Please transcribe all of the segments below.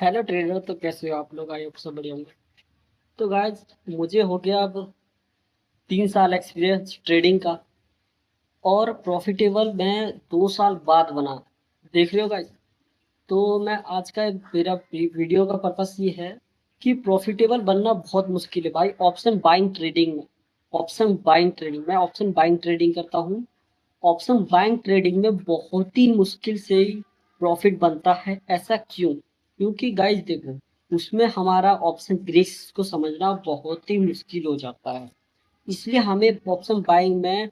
Hello trader. तो कैसे हो आप लोग? आई होप सब बढ़िया होंगे। तो गाइस, मुझे हो गया अब 3 साल एक्सपीरियंस ट्रेडिंग का। और प्रॉफिटेबल मैं 2 साल बाद बना। देख रहे हो गाइस? तो मैं आज का मेरा वीडियो का पर्पस ये है कि प्रॉफिटेबल बनना बहुत मुश्किल है भाई। ऑप्शन बाइंग ट्रेडिंग में, ऑप्शन बाइंग ट्रेडिंग मैं ऑप्शन बाइंग ट्रेडिंग करता हूँ। ऑप्शन बाइंग ट्रेडिंग में बहुत ही मुश्किल से ही प्रॉफिट बनता है। ऐसा क्यों? क्योंकि गाइस देखो, उसमें हमारा ऑप्शन रिस्क को समझना बहुत ही मुश्किल हो जाता है। इसलिए हमें ऑप्शन बाइंग में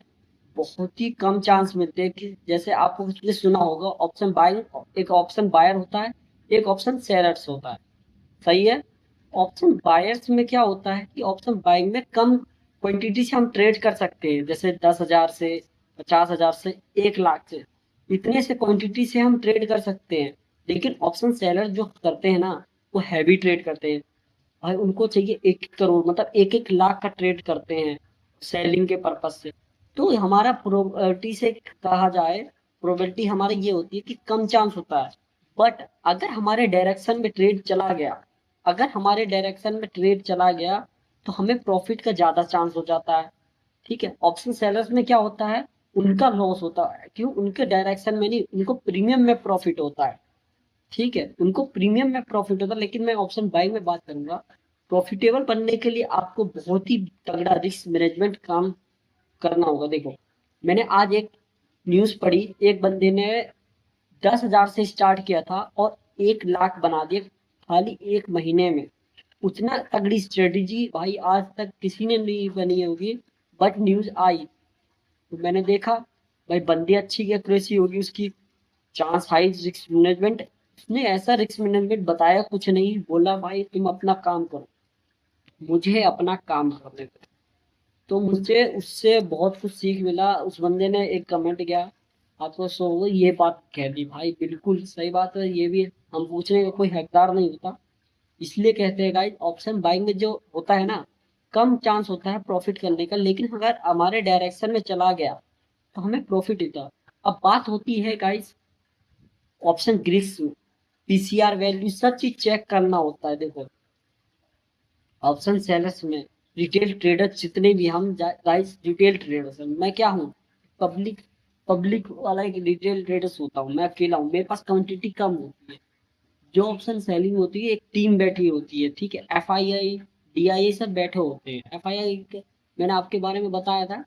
बहुत ही कम चांस मिलते हैं। कि जैसे आपको किसी ने सुना होगा, ऑप्शन बाइंग एक ऑप्शन बायर होता है, एक ऑप्शन सेलर्स होता है। सही है। ऑप्शन बायर्स में क्या होता है कि ऑप्शन बाइंग में कम क्वांटिटी से हम ट्रेड कर सकते हैं, जैसे 10,000 से, 50,000 से, 1 लाख से। इतने से क्वांटिटी से हम ट्रेड कर सकते हैं। लेकिन ऑप्शन सेलर जो करते हैं ना, वो हैवी ट्रेड करते हैं भाई। उनको चाहिए 1 करोड़, मतलब 1-1 लाख का ट्रेड करते हैं सेलिंग के पर्पज से। तो हमारा प्रोबेबिलिटी से कहा जाए, प्रोबेबिलिटी हमारी ये होती है कि कम चांस होता है। बट अगर हमारे डायरेक्शन में ट्रेड चला गया, अगर हमारे डायरेक्शन में ट्रेड चला गया, तो हमें प्रॉफिट का ज्यादा चांस हो जाता है। ठीक है। ऑप्शन सेलर्स में क्या होता है, उनका लॉस होता है। क्यों? उनके डायरेक्शन में नहीं, उनको प्रीमियम में प्रॉफिट होता है। ठीक है, उनको प्रीमियम में प्रॉफिट होता है। लेकिन मैं ऑप्शन बाइंग में बात करूंगा। प्रॉफिटेबल बनने के लिए आपको बहुत ही तगड़ा रिस्क मैनेजमेंट काम करना होगा। देखो, मैंने आज एक न्यूज पढ़ी। एक बंदे ने 10,000 से स्टार्ट किया था और 1 लाख बना दिया खाली 1 महीने में। उतना तगड़ी स्ट्रेटेजी भाई आज तक किसी ने नहीं बनी होगी। बट न्यूज आई तो मैंने देखा, भाई बंदी अच्छी की एक्यूरेसी होगी उसकी, चांस हाई, रिस्क मैनेजमेंट। उसने ऐसा रिस्क मैनेजमेंट बताया, कुछ नहीं बोला, भाई तुम अपना काम करो, मुझे अपना काम करने दो। तो मुझे उससे बहुत कुछ सीख मिला। उस बंदे ने एक कमेंट किया, आपको सो ये बात कह दी भाई, बिल्कुल सही बात है। ये भी हम पूछने का कोई हकदार नहीं होता। इसलिए कहते हैं गाइस, ऑप्शन बाइंग में जो होता है ना, कम चांस होता है प्रॉफिट करने का। लेकिन अगर हमारे डायरेक्शन में चला गया तो हमें प्रॉफिट होता है। अब बात होती है गाइस ऑप्शन ग्रिड्स में, पीसीआर वैल्यू सब चीज चेक करना होता है। देखो, ऑप्शन सेलर्स में रिटेल ट्रेडर जितने भी हम गाइस रिटेल ट्रेडर्स हैं। मैं क्या हूँ? पब्लिक पब्लिक वाला एक रिटेल ट्रेडर्स होता हूँ। मैं अकेला हूँ, मेरे पास क्वांटिटी कम होती है। जो ऑप्शन सेलिंग होती है, एक टीम बैठी होती है। ठीक है, एफआईआई, डीआईए सब बैठे होते हैं। एफआईआई मैंने आपके बारे में बताया था।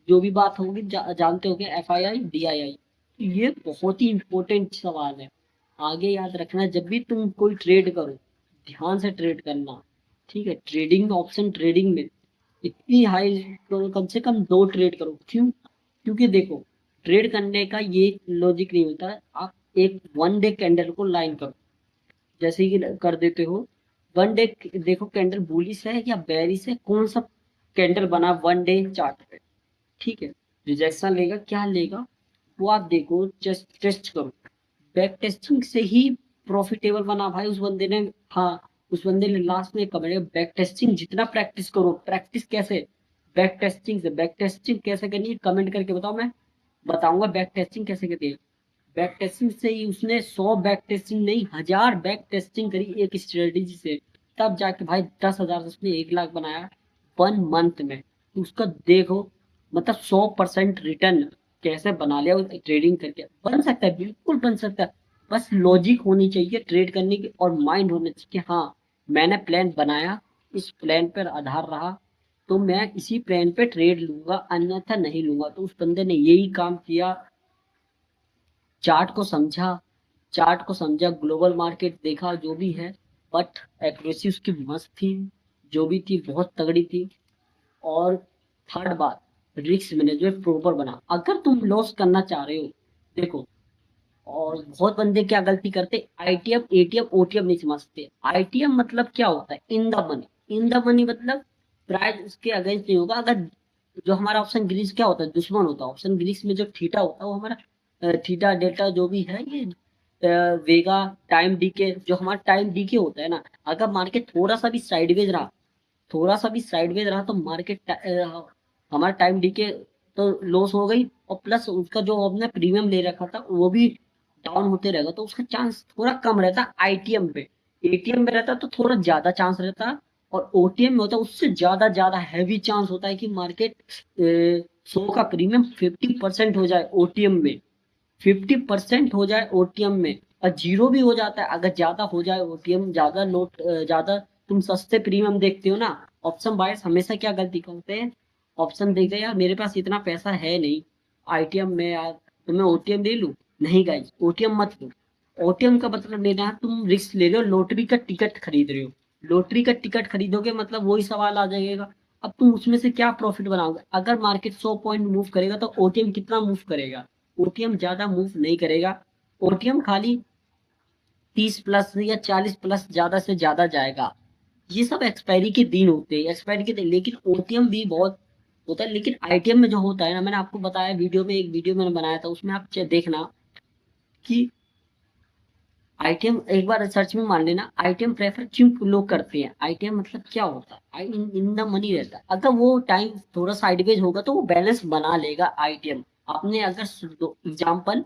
जो भी बात होगी जानते होगे, एफआईआई डीआईआई। ये बहुत ही इंपॉर्टेंट सवाल है, आगे याद रखना। जब भी तुम कोई ट्रेड करो, ध्यान से ट्रेड करना। ठीक है, ट्रेडिंग ऑप्शन ट्रेडिंग में इतनी हाई करो, कम से कम 2 ट्रेड करो। क्यों? क्योंकि देखो, ट्रेड करने का ये लॉजिक नहीं होता है। आप एक 1 डे कैंडल को लाइन करो, जैसे कि कर देते हो। 1 डे देखो, कैंडल बुलिश है या बेरिश है, कौन सा कैंडल बना 1 डे चार्ट पे। ठीक है, रिजेक्शन लेगा क्या लेगा, वो आप देखो, जस्ट टेस्ट करो। बैक टेस्टिंग से ही प्रॉफिटेबल बना भाई उस बंदे ने। हाँ, उस बंदे ने लास्ट में कहा, बैक टेस्टिंग जितना प्रैक्टिस करो। प्रैक्टिस कैसे? बैक टेस्टिंग से। बैक टेस्टिंग कैसे करनी है कमेंट करके बताओ, मैं बताऊंगा बैक टेस्टिंग कैसे करती है। बैक टेस्टिंग से ही उसने 100 बैक टेस्टिंग नहीं, 1000 बैक टेस्टिंग करी एक स्ट्रेटेजी से। तब जाके भाई 10,000 से उसने 1 लाख बनाया 1 मंथ में। तो उसका देखो, मतलब 100% रिटर्न कैसे बना लिया उस ट्रेडिंग करके। बन सकता है, बिल्कुल बन सकता है। बस लॉजिक होनी चाहिए ट्रेड करने की, और माइंड होना चाहिए कि हाँ, मैंने प्लान बनाया, इस प्लान पर आधार रहा, तो मैं इसी प्लान पे ट्रेड लूंगा, अन्यथा नहीं लूंगा। तो उस बंदे ने यही काम किया। चार्ट को समझा, चार्ट को समझा, ग्लोबल मार्केट देखा जो भी है। बट एक्यूरेसी उसकी मस्त थी, जो भी थी बहुत तगड़ी थी। और थर्ड बात, रिस्क मैनेजमेंट प्रॉपर बना। अगर तुम लॉस करना चाह रहे हो, देखो, और बहुत बंदे क्या गलती करते, आईटीएम एटीएम ओटीएम नहीं समझते। आईटीएम मतलब क्या होता है? In the money. In the money मतलब प्राइस उसके अगेंस्ट नहीं होगा। अगर जो हमारा ऑप्शन ग्रीस क्या होता है, दुश्मन होता है। ऑप्शन ग्रीस में जो थीटा होता है वो हमारा थीटा डेल्टा जो भी है, ये वेगा, टाइम डीके, जो हमारा टाइम डीके होता है ना। अगर मार्केट थोड़ा सा भी साइडवेज रहा, थोड़ा सा भी साइडवेज रहा, तो मार्केट हमारा टाइम डीके तो लॉस हो गई। और प्लस उसका जो हमने प्रीमियम ले रखा था वो भी डाउन होते रहेगा। तो उसका चांस थोड़ा कम रहता है आईटीएम पे। एटीएम में रहता तो थोड़ा ज्यादा चांस रहता, और ओटीएम में होता उससे ज्यादा ज्यादा हैवी चांस होता है कि मार्केट 100 का प्रीमियम 50% हो जाए ओटीएम में, 50% हो जाए ओटीएम में, और जीरो भी हो जाता है अगर ज्यादा हो जाए ओटीएम, ज्यादा नोट ज्यादा तुम सस्ते प्रीमियम देखते हो ना। ऑप्शन बायर्स हमेशा क्या गलती करते हैं, ऑप्शन देखते हैं यार मेरे पास इतना पैसा है नहीं आईटीएम में यार, तो मैं ओटीएम ले लूं। नहीं गाइस, ओटीएम मत लो। ओटीएम का मतलब लेना है तुम रिस्क ले रहे हो, लॉटरी का टिकट खरीद रहे हो। लॉटरी का टिकट खरीदोगे मतलब वही सवाल आ जाएगा, अब तुम उसमें से क्या प्रॉफिट बनाओगे। अगर मार्केट 100 पॉइंट मूव करेगा तो ओटीएम कितना मूव करेगा, ओटीएम ज्यादा मूव नहीं करेगा। ओटीएम खाली 30 प्लस या 40 प्लस ज्यादा से ज्यादा जाएगा। ये सब एक्सपायरी के दिन होते हैं, एक्सपायरी के दिन, लेकिन ओटीएम भी बहुत होता है। लेकिन आईटीएम में जो होता है ना, मैंने आपको बताया वीडियो में, एक वीडियो मैंने बनाया था उसमें आप देखना कि आईटीएम एक बार रिसर्च में मान लेना, आईटीएम प्रेफर क्यों लोग करते हैं। आईटीएम मतलब क्या होता है, इन द मनी रहता है। अगर वो टाइम थोड़ा साइडवेज होगा तो वो बैलेंस बना लेगा आईटीएम। आपने अगर एग्जाम्पल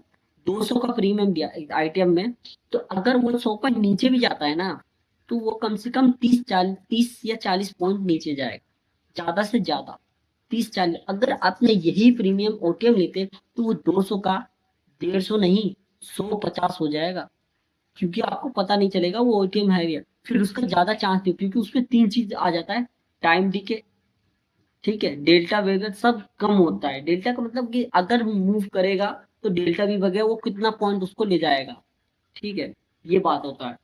200 का प्रीमियम दिया आईटीएम में, तो अगर वो 100 पॉइंट नीचे भी जाता है ना, तो वो कम से कम 30 या 40 पॉइंट नीचे जाएगा, ज्यादा से ज्यादा 30-40। अगर आपने यही प्रीमियम ओटीएम लेते तो वो 200 का 150 नहीं 150 हो जाएगा, क्योंकि आपको पता नहीं चलेगा वो एटीएम है या, फिर उसका ज्यादा चांस नहीं, क्योंकि उसमें तीन चीज आ जाता है, टाइम डीके, ठीक है, डेल्टा वगैरह सब कम होता है। डेल्टा का मतलब कि अगर मूव करेगा तो डेल्टा भी वगैरह वो कितना पॉइंट उसको ले जाएगा, ठीक है, ये बात होता है।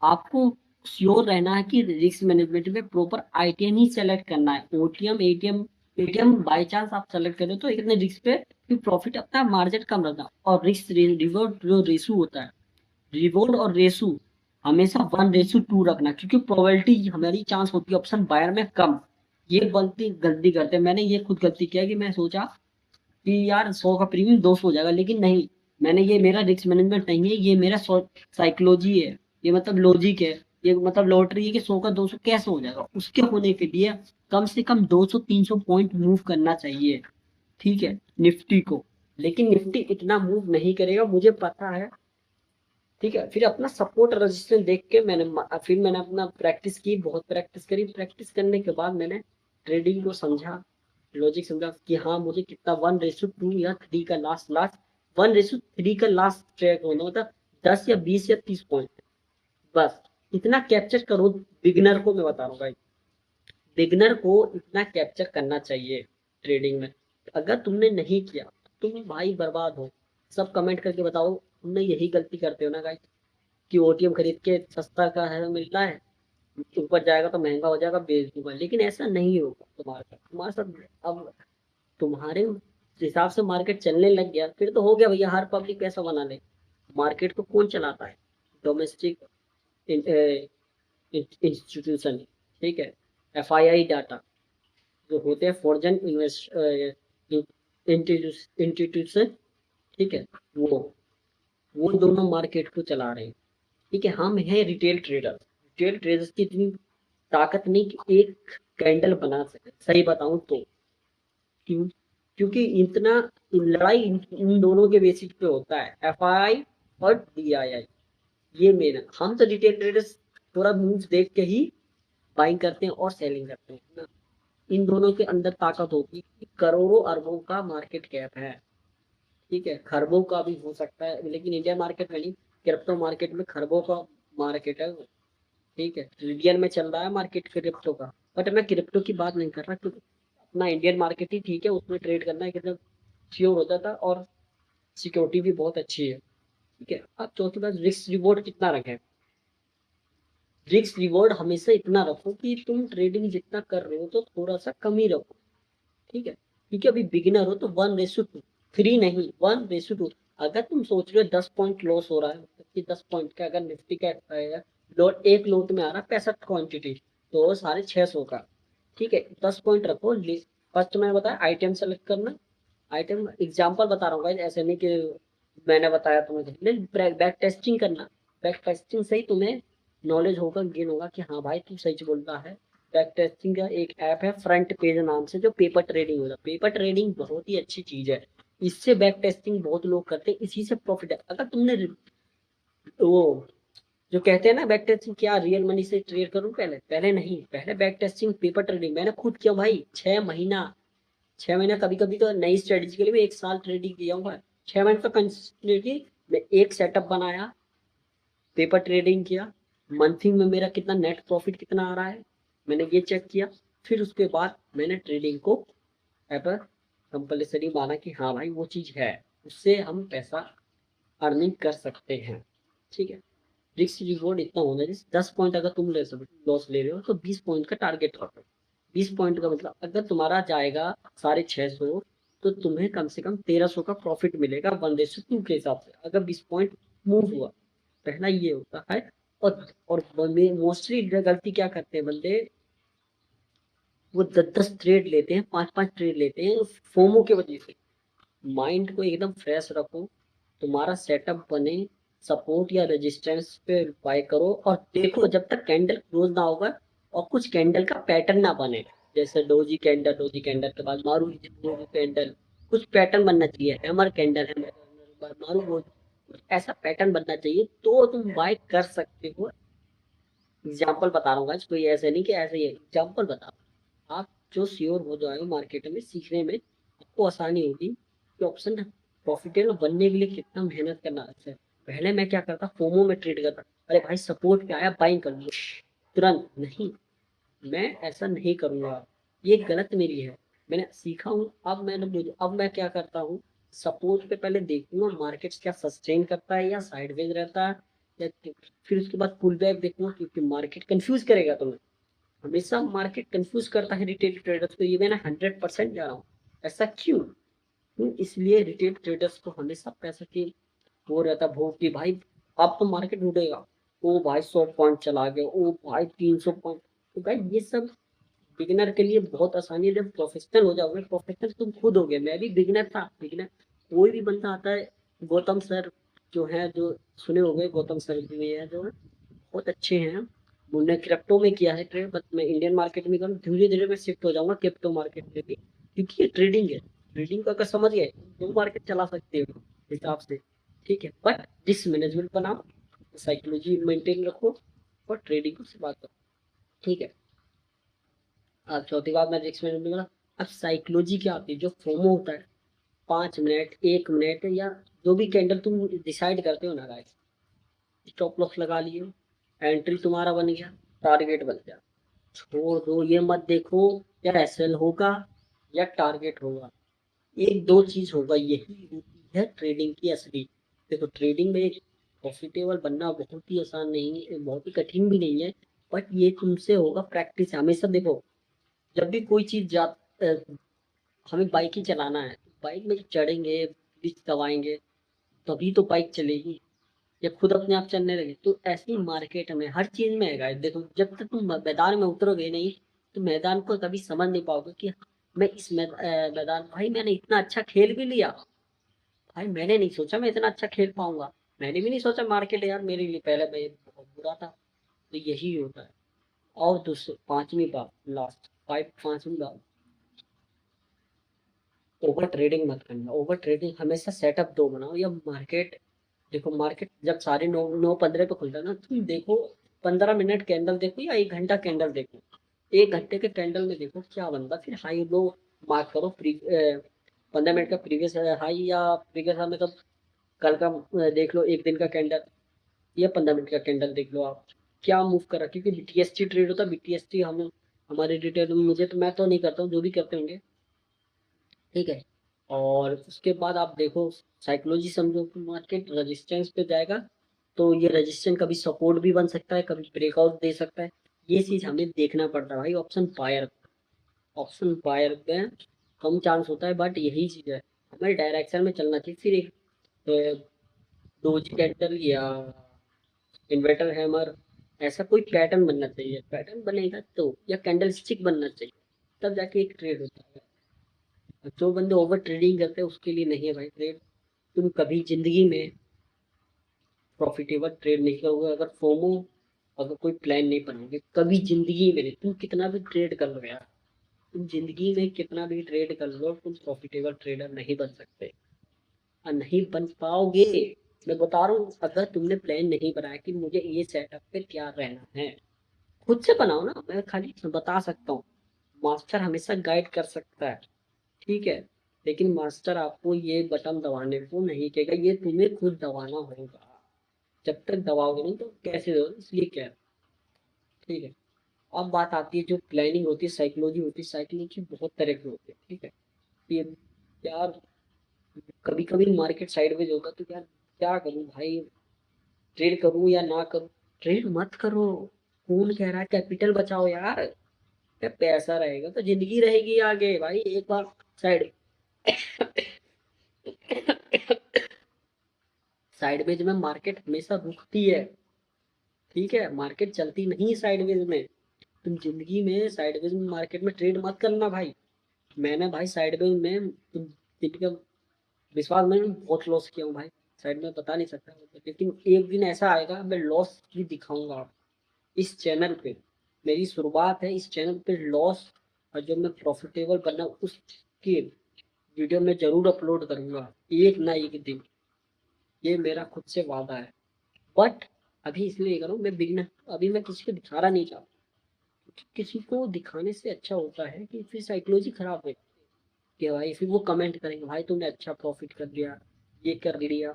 आपको श्योर रहना है कि रिस्क मैनेजमेंट में प्रॉपर आईटीएम ही सेलेक्ट करना है। OTM ATM ATM by chance आप सेलेक्ट करें तो इतने रिस्क पे फिर प्रॉफिट अपना मार्जिन कम रहता है, और रिस्क रिवॉर्ड जो रेशो होता है, रिवॉर्ड और रेशो हमेशा 1:2 रखना, क्योंकि प्रोबेबिलिटी हमारी चांस होती है ऑप्शन बायर में कम। ये गलती गलती करते हैं, मैंने ये खुद गलती किया कि मैं सोचा कि यार 100 का प्रीमियम 200 हो जाएगा, लेकिन नहीं, मैंने ये मेरा रिस्क मैनेजमेंट नहीं है, ये मेरा साइकोलॉजी है, ये मतलब लॉजिक है, ये मतलब लॉटरी है कि 100 का 200 कैसे हो जाएगा। उसके होने के लिए कम से कम 200-300 पॉइंट मूव करना चाहिए, ठीक है, निफ्टी को। लेकिन निफ्टी इतना मूव नहीं करेगा, मुझे पता है, ठीक है। फिर अपना सपोर्ट रजिस्टेंस देख के फिर मैंने अपना प्रैक्टिस की, बहुत प्रैक्टिस करी, प्रैक्टिस करने के बाद मैंने ट्रेडिंग को समझा, लॉजिक समझा कि हाँ मुझे कितना 1:2 या 3 का लास्ट लास्ट 1:3 का लास्ट ट्रेक होना, मतलब 10 या 20 या 30 पॉइंट, बस इतना कैप्चर करो। बिगनर को मैं बता रहा हूँ भाई, बिगनर को इतना कैप्चर करना चाहिए ट्रेडिंग में। अगर तुमने नहीं किया तुम भाई बर्बाद हो। सब कमेंट करके बताओ तुमने यही गलती करते हो ना गाइस, कि ओटीएम खरीद के सस्ता का है मिल रहा है, ऊपर जाएगा तो महंगा हो जाएगा बेच दूंगा, लेकिन ऐसा नहीं होगा तुम्हारे साथ। अब तुम्हारे हिसाब से मार्केट चलने लग गया फिर तो हो गया भैया, हर पब्लिक पैसा बना ले। मार्केट को कौन चलाता है, डोमेस्टिक इंस्टीट्यूशन, ठीक है, एफआईआई डाटा जो होते हैं, फॉरेन इंस्टीट्यूशन, ठीक है, वो वो दोनों मार्केट को चला रहे हैं, ठीक है। हम हैं रिटेल ट्रेडर, रिटेल ट्रेडर्स की इतनी ताकत नहीं कि एक कैंडल बना सके, सही बताऊं तो। क्यों, क्योंकि इतना लड़ाई इन दोनों के बेसिस पे होता है, एफआई और डीआईआई, ये मेन है। हम तो रिटेल ट्रेडर्स थोड़ा मूव्स देख के ही बाइंग करते हैं और सेलिंग करते हैं ना। इन दोनों के अंदर ताकत होती है कि करोड़ों अरबों का मार्केट कैप है, ठीक है, खरबों का भी हो सकता है, लेकिन इंडियन मार्केट में नहीं, क्रिप्टो मार्केट में खरबों का मार्केट है, ठीक है, ट्रिलियन में चल रहा है मार्केट क्रिप्टो का। बट मैं क्रिप्टो की बात नहीं कर रहा, क्योंकि अपना इंडियन मार्केट ही ठीक है, उसमें ट्रेड करना है कितना श्योर होता था, और सिक्योरिटी भी बहुत अच्छी है, ठीक है। अब चौथी बात, रिस्क रिवॉर्ड कितना रखें। रिस्क रिवॉर्ड हमेशा इतना रखो कि तुम ट्रेडिंग जितना कर रहे हो तो थोड़ा सा कम ही रखो, ठीक है, क्योंकि अभी बिगिनर हो तो 1:2, 3 नहीं 1:2। अगर तुम सोच रहे हो 10 पॉइंट लॉस हो रहा है, मतलब कि 10 पॉइंट का अगर निफ्टी का लोट एक लोट में आ रहा है 65 क्वांटिटी, तो 650 का, ठीक है, 10 पॉइंट रखो। फर्स्ट मैंने बताया आइटम सेलेक्ट करना, आइटम एग्जांपल बता रहा हूँ गाइस, ऐसे नहीं कि मैंने बताया तुम्हें, बैक टेस्टिंग करना, बैक टेस्टिंग से ही तुम्हें नॉलेज होगा, गेन होगा कि हाँ भाई तू सही बोल रहा है। बैक टेस्टिंग का एक ऐप है फ्रंट पेज नाम से, जो पेपर ट्रेडिंग होता है, पेपर ट्रेडिंग बहुत ही अच्छी चीज है, इससे बैक टेस्टिंग बहुत लोग करते हैं, इसी से प्रॉफिट है। अगर तुमने वो जो कहते हैं ना बैक टेस्टिंग, क्या रियल मनी से ट्रेड करूं? पहले पहले नहीं, पहले बैक टेस्टिंग पेपर ट्रेडिंग मैंने खुद किया भाई। 6 महीना, 6 महीना, कभी कभी तो नई स्ट्रेटेजी के लिए मैं 1 साल ट्रेडिंग किया हूँ। 6 महीने तो कंसिस्टेंटली मैं एक सेटअप बनाया, पेपर ट्रेडिंग किया, मंथली में मेरा कितना नेट प्रॉफिट कितना आ रहा है मैंने ये चेक किया। फिर उसके बाद मैंने ट्रेडिंग को एपर कंपल्सरी माना कि हाँ भाई वो चीज़ है, उससे हम पैसा अर्निंग कर सकते हैं। ठीक है, रिस्क रिवॉर्ड इतना होना चाहिए। 10 पॉइंट अगर तुम ले सकते लॉस ले रहे हो तो 20 पॉइंट का टारगेट रखो। 20 पॉइंट का मतलब अगर तुम्हारा जाएगा 650, तो तुम्हें कम से कम 1300 का प्रॉफिट मिलेगा 1:2 के हिसाब से, अगर 20 पॉइंट मूव हुआ। पहला ये होता है। और मोस्टली गलती क्या करते हैं बंदे, वो 10-10 ट्रेड लेते हैं, 5-5 ट्रेड लेते हैं फोमो के वजह से। माइंड को एकदम फ्रेश रखो, तुम्हारा सेटअप बने, सपोर्ट या रेजिस्टेंस पे बाय करो और देखो जब तक कैंडल क्लोज ना होगा और कुछ कैंडल का पैटर्न ना बने। जैसे डोजी कैंडल, डोजी कैंडल के बाद मारू कैंडल, कुछ पैटर्न बनना चाहिए। हैमर कैंडल, हैमर मारू रोज, कुछ ऐसा पैटर्न बनना चाहिए तो तुम बाय कर सकते हो। एग्जाम्पल बता रहा हूँ guys, कोई ऐसे नहीं कि ऐसे ही एग्जाम्पल बता रहा हूँ। आप जो श्योर हो जाए मार्केट में सीखने में, आपको आसानी होगी कि ऑप्शन प्रॉफिटेबल बनने के लिए कितना मेहनत करना है। पहले मैं क्या करता, फोमो में ट्रेड करता, अरे भाई सपोर्ट पे आया बाइंग कर लो तुरंत। नहीं, मैं ऐसा नहीं करूंगा, ये गलत मेरी है। मैंने सीखा हूँ, अब मैं क्या करता हूँ, सपोर्ट पे पहले देखूंगा मार्केट क्या सस्टेन करता है या साइडवेज रहता है, या फिर उसके बाद पुल बैक देखूंगा, क्योंकि मार्केट कंफ्यूज करेगा तुम्हें। हमेशा मार्केट कंफ्यूज करता है रिटेल ट्रेडर्स को, ये मैं 100% जा रहा हूँ। ऐसा क्यों? इसलिए रिटेल ट्रेडर्स को हमेशा पैसा की वो रहता भूख कि भाई अब तो मार्केट उड़ेगा, ओ भाई 100 पॉइंट चला गया, ओ भाई 300 पॉइंट। तो भाई ये सब बिगिनर के लिए बहुत आसानी है। जब प्रोफेशनल हो जाओगे, प्रोफेशनल तुम खुद हो गए, मैं भी बिगिनर था, बिगिनर कोई भी बंदा आता है। गौतम सर जो है, जो सुने हो गए, गौतम सर भी है जो बहुत अच्छे हैं। उन्होंने क्रिप्टो में किया है ट्रेड, बट मैं इंडियन मार्केट में करूँ, धीरे धीरे मैं शिफ्ट हो जाऊंगा क्रिप्टो मार्केट में भी, क्योंकि ये ट्रेडिंग है। ट्रेडिंग को अगर समझ गए तो मार्केट चला सकते हो हिसाब से। ठीक है, बट रिस्क मैनेजमेंट बनाओ, साइकोलॉजी मेंटेन रखो और ट्रेडिंग को से बात करो। ठीक है, अब चौथी बात मैं रिस्क मैनेजमेंट बोला। अब साइकोलॉजी क्या आती है, जो फोमो होता है, 5 मिनट 1 मिनट या जो भी कैंडल तुम डिसाइड करते हो ना गाइस, स्टॉप लॉस लगा लिए, एंट्री तुम्हारा बन गया, टारगेट बन गया, छोड़ दो, ये मत देखो या एसएल होगा या टारगेट होगा। एक दो चीज होगा, यही होती है ट्रेडिंग की असली। देखो ट्रेडिंग में प्रॉफिटेबल बनना बहुत ही आसान नहीं है, बहुत ही कठिन भी नहीं है, बट ये तुमसे होगा प्रैक्टिस हमेशा। देखो जब भी कोई चीज हमें बाइक ही चलाना है, बाइक में चढ़ेंगे, बीच दबाएंगे, तभी तो बाइक चलेगी, या खुद अपने आप चलने लगे। तो ऐसे ही मार्केट में हर चीज में है guys। देखो जब तक तुम मैदान में उतरोगे नहीं, तो मैदान को कभी समझ नहीं पाओगे कि मैं इस मैदान, भाई मैंने इतना अच्छा खेल भी लिया, भाई मैंने नहीं सोचा मैं इतना अच्छा खेल पाऊंगा, मैंने भी नहीं सोचा मार्केट यार मेरे लिए पहले मैं बहुत बुरा था। तो यही होता है। और दूसरी पांचवी बात, लास्ट फाइव, पांचवी बात, ओवर ट्रेडिंग मत करना। ओवर ट्रेडिंग हमेशा सेटअप दो बनाओ या मार्केट, देखो मार्केट जब साढ़े 9 9:15 पे खुलता है ना, तुम देखो 15 मिनट कैंडल देखो या 1 घंटा कैंडल देखो, 1 घंटे के कैंडल में देखो क्या बनता, फिर हाई लो मार्क करो। 15 मिनट का प्रीवियस हाई या प्रीवियस हाई, मतलब कल का देख लो, एक दिन का कैंडल या 15 मिनट का कैंडल देख लो आप क्या मूव करा। क्योंकि बीटीएसटी ट्रेड होता है, बीटीएसटी हम हमारे डिटेल में, मुझे तो मैं तो नहीं करता हूँ, जो भी करते होंगे। ठीक है, और उसके बाद आप देखो साइकोलॉजी समझो कि मार्केट रेजिस्टेंस पे जाएगा, तो ये रेजिस्टेंस कभी सपोर्ट भी बन सकता है, कभी ब्रेकआउट दे सकता है। ये चीज हमें देखना पड़ता है भाई। ऑप्शन बायर में कम चांस होता है, बट यही चीज है, हमें डायरेक्शन में चलना चाहिए। फिर एक डोज कैंडल या इन्वर्टर हैमर, ऐसा कोई पैटर्न बनना चाहिए। पैटर्न बनेगा तो, या कैंडल स्टिक बनना चाहिए, तब जाके एक ट्रेड होता है। जो बंदे ओवर ट्रेडिंग करते हैं उसके लिए नहीं है भाई ट्रेड। तुम कभी जिंदगी में प्रॉफिटेबल ट्रेड नहीं करोगे अगर फोमो, अगर कोई प्लान नहीं बनाओगे, कभी जिंदगी में नहीं। तुम कितना भी ट्रेड कर लो यार, तुम जिंदगी में कितना भी ट्रेड कर लो, तुम प्रॉफिटेबल ट्रेडर नहीं बन सकते और नहीं बन पाओगे। मैं बता रहा हूँ, अगर तुमने प्लान नहीं बनाया कि मुझे ये सेटअप पे क्या रहना है, खुद से बनाओ ना, मैं खाली बता सकता हूँ। मास्टर हमेशा गाइड कर सकता है, ठीक है, लेकिन मास्टर आपको ये बटन दबाने को नहीं कहेगा, ये तुम्हें खुद दबाना होगा। जब तक दबाओगे नहीं तो कैसे दो, इसलिए क्या है, ठीक है। अब बात आती है जो प्लानिंग होती है, साइकोलॉजी होती है, साइकोलॉजी बहुत तरह की होती है, ठीक है। ये यार, कभी कभी मार्केट साइडवेज होगा तो यार क्या करूं भाई, ट्रेड करूं या ना करूं। ट्रेड मत करो, कौन कह रहा है, कैपिटल बचाओ यार। क्या पैसा रहेगा तो जिंदगी रहेगी आगे भाई, एक बार साइड साइडवेज में मार्केट हमेशा रुकती है, ठीक है, मार्केट चलती नहीं साइडवेज में। तुम जिंदगी में साइडवेज में मार्केट में ट्रेड मत करना भाई। मैंने भाई साइडवेज में तुम जिनका विश्वास, मैंने बहुत लॉस किया हूँ भाई, साइड में बता नहीं सकता, लेकिन एक दिन ऐसा आएगा मैं लॉस भी दिखाऊंगा आपको इस चैनल पे। मेरी शुरुआत है इस चैनल पे लॉस, और जब मैं प्रॉफिटेबल बनना उसके वीडियो में जरूर अपलोड करूंगा, एक ना एक दिन। ये मेरा खुद से वादा है। बट अभी इसलिए करूँ, मैं बिगनर, अभी मैं किसी को दिखाना नहीं चाहता। किसी को दिखाने से अच्छा होता है कि फिर साइकोलॉजी खराब है, कि भाई फिर वो कमेंट करेंगे भाई तुमने अच्छा प्रॉफिट कर लिया, ये कर लिया।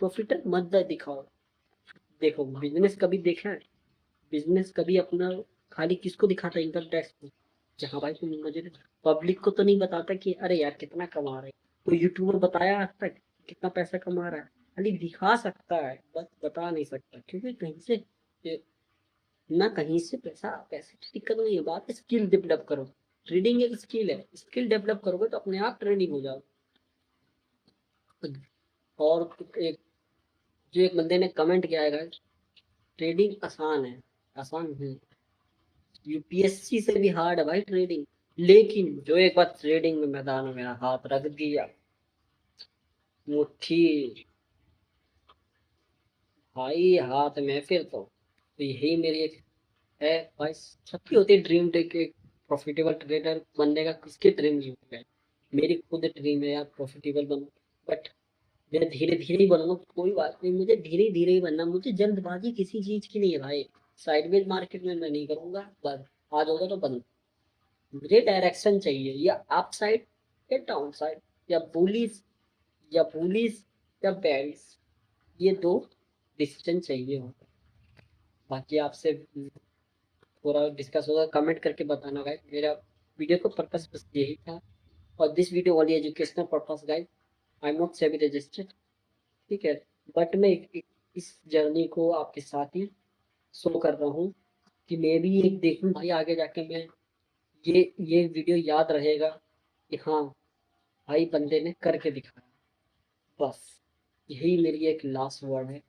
प्रॉफिट मत दिखाओ। देखो बिजनेस कभी देखा है, बिजनेस कभी अपना खाली किसको दिखाता है, इनकम टैक्स को। जहाँ भाई तुम मुझे, पब्लिक को तो नहीं बताता कि अरे यार कितना कमा रहे हैं। कोई यूट्यूबर बताया आज तक कितना पैसा कमा रहा है? खाली दिखा सकता है, बस बता नहीं सकता, क्योंकि कहीं से ना कहीं से पैसा, पैसे की दिक्कत नहीं है, बात स्किल डेवलप करो। ट्रेडिंग एक स्किल है, स्किल डेवलप करोगे तो अपने आप ट्रेडिंग हो जाओगे। और एक, जो एक बंदे ने कमेंट किया है, ट्रेडिंग आसान है, आसान नहीं, यूपीएससी से भी हार्ड है भाई ट्रेडिंग। लेकिन जो एक बार ट्रेडिंग में मैदान में मेरा हाथ रख दिया, मुट्ठी भाई हाथ में, फिर तो यही मेरी एक है भाई। सबकी होती है ड्रीम, टेक के प्रॉफिटेबल ट्रेडर बनने का, किसके ड्रीम नहीं होता है। मेरी खुद ड्रीम है यार प्रॉफिटेबल बनूं, बट मैं धीरे धीरे ही बनूंगा, कोई बात नहीं, मुझे धीरे धीरे ही बनना, मुझे जल्दबाजी किसी चीज की नहीं है भाई। साइडवेज मार्केट में मैं नहीं करूंगा, बस आज होगा तो बंद। मुझे डायरेक्शन चाहिए, या अप साइड या डाउन साइड, या बुलिश, या बुलिश या बेरिश, ये दो डिसीजन चाहिए होगा। बाकी आपसे पूरा डिस्कस होगा, कमेंट करके बताना गाइस। मेरा वीडियो का पर्पस बस यही था, और this video only educational purpose guys, I am not SEBI registered, ठीक है। बट मैं इस जर्नी को आपके साथ ही शो कर रहा हूँ, कि मैं भी एक देखूं भाई आगे जाके मैं, ये वीडियो याद रहेगा कि हाँ भाई बंदे ने करके दिखाया। बस यही मेरी एक लास्ट वर्ड है,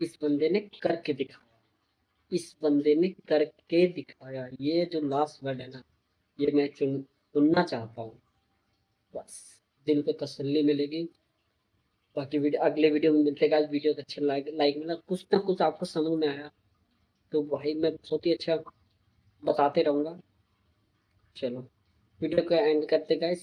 इस बंदे ने करके दिखाया, इस बंदे ने करके दिखाया, ये जो लास्ट वर्ड है ना, ये मैं सुनना चाहता हूँ। बस दिल को तसल्ली मिलेगी। बाकी वीडियो, अगले वीडियो में मिलते हैं। वीडियो अच्छा लाइक लाइक मतलब कुछ ना कुछ आपको समझ में आया तो भाई मैं बहुत ही अच्छा बताते रहूंगा। चलो वीडियो को एंड करते गाइस।